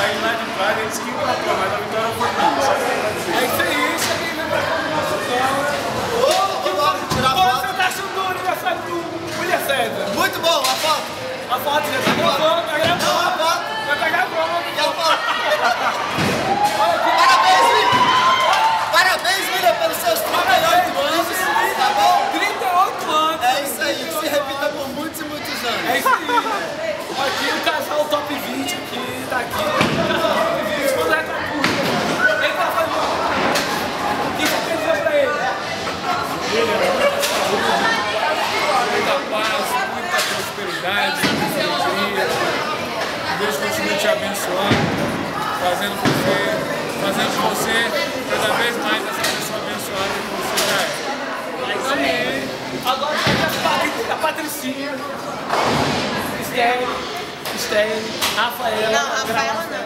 saí lá de Praga e disse que empatou, mas a vitória foi minha. É isso aí, isso aí, né? Você tá achando o aniversário do William César? Muito bom, a foto. A foto já tá gravando, tá gravando. Não, a foto. Já tá gravando. E a foto. Parabéns, William. Parabéns, William, pelos seus 38 anos. Tá bom? 38 anos. É isso aí, que se repita por muitos e muitos anos. É isso aí. Aqui o casal top 20 aqui, tá aqui. O casal top 20, quando é que tá curto? Ele tá fazendo. O que você quer dizer pra ele? Muita paz, muita prosperidade, muita alegria. Deus continue te abençoando, fazendo de você cada vez mais essa pessoa abençoada que você já é. Amém. Agora a Patricinha, Estelle, Rafaela. Não, Rafaela não.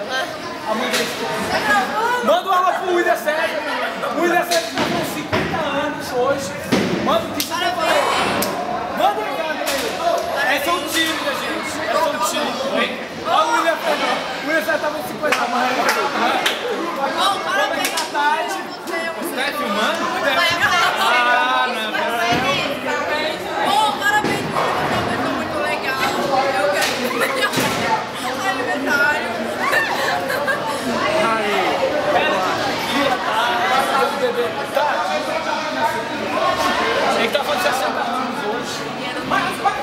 A mãe da Estelle. Manda um alô pro William César. O William César tá com 50 anos hoje. Manda um que manda um recado aí. É só um time, né, gente? É só um time. Olha o William César. O William César tá com 50 anos. Bom, parabéns. Você tá filmando? Ah, não. Bom, parabéns por uma pessoa muito legal. Eu quero aniversário. Ele tá fazendo 60 anos hoje.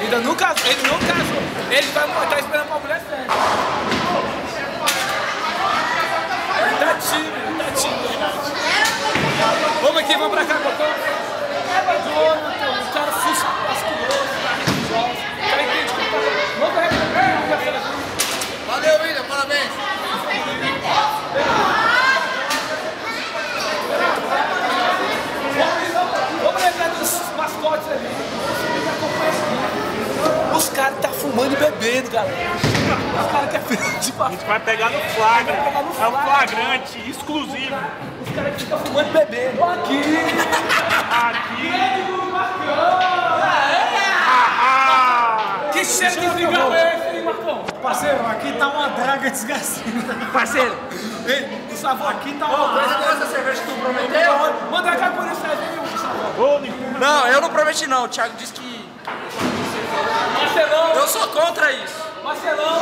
Ele não casou. Ele vai estar esperando pra mulher séria. Ele tá tímido, gente. Vamos aqui, vamos pra cá, botão. O cara fasculoso, o cara entende que tá. Vamos pra cá. Valeu, William, parabéns. Vamos lembrar dos mascotes ali. Os caras tá fumando e bebendo, galera. Os caras querem ver de A gente vai pegar no flagra. Vai pegar no É um flagra. flagrante exclusivo. Os caras ficam fumando e bebendo. Aqui! Aqui. Que cheiro de cigarro é esse, hein, Marcão? Parceiro, aqui tá uma draga desgraçada. Parceiro! Ei, o Savão, aqui tá uma coisa. Essa cerveja que tu prometeu? Manda cá por isso aí, o Savão. Ô, Nico. Não, eu não prometi não. O Thiago disse que Marcelão, eu sou contra isso. Marcelão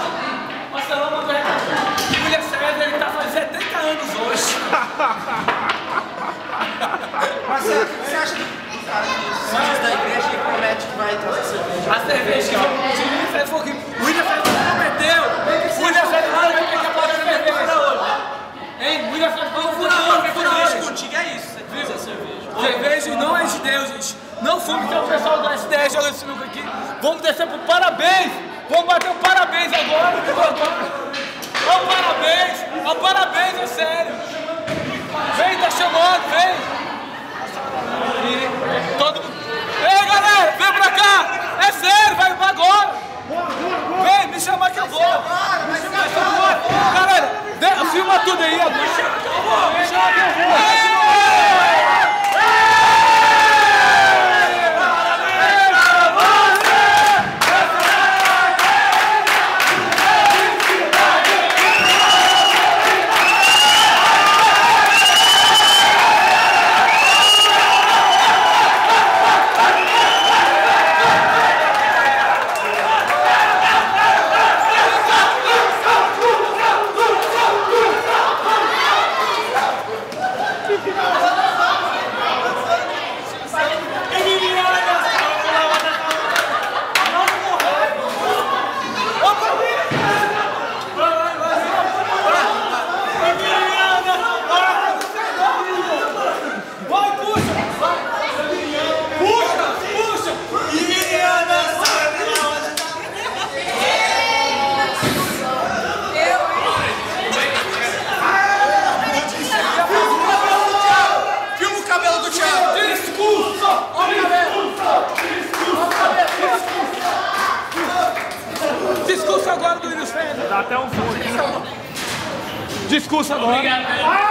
mandou recado. O William César, ele tá fazendo 70 anos hoje. Marcelo, o que você acha do cara que diz da igreja e promete que vai trazer cerveja? A cerveja, o William César falou que o William César prometeu. O William César não vai pegar a cerveja hoje. Hein? O William César falou fura hoje. Contigo é isso, você trazer cerveja. Cerveja não é de Deus, gente. Não fume, que é o pessoal da STR jogando esse lucro aqui. Vamos descer pro parabéns. Vamos bater o parabéns agora. Ó o parabéns. Ó o parabéns, é sério. Vem, tá chamando, vem. E todo mundo. Ei, galera, vem pra cá. É sério, vai agora. Vem, me chamar que eu vou. Galera, filma tudo aí agora. Me chama que eu vou. Discurso agora do William César. Dá até um zoom aqui. Discurso agora.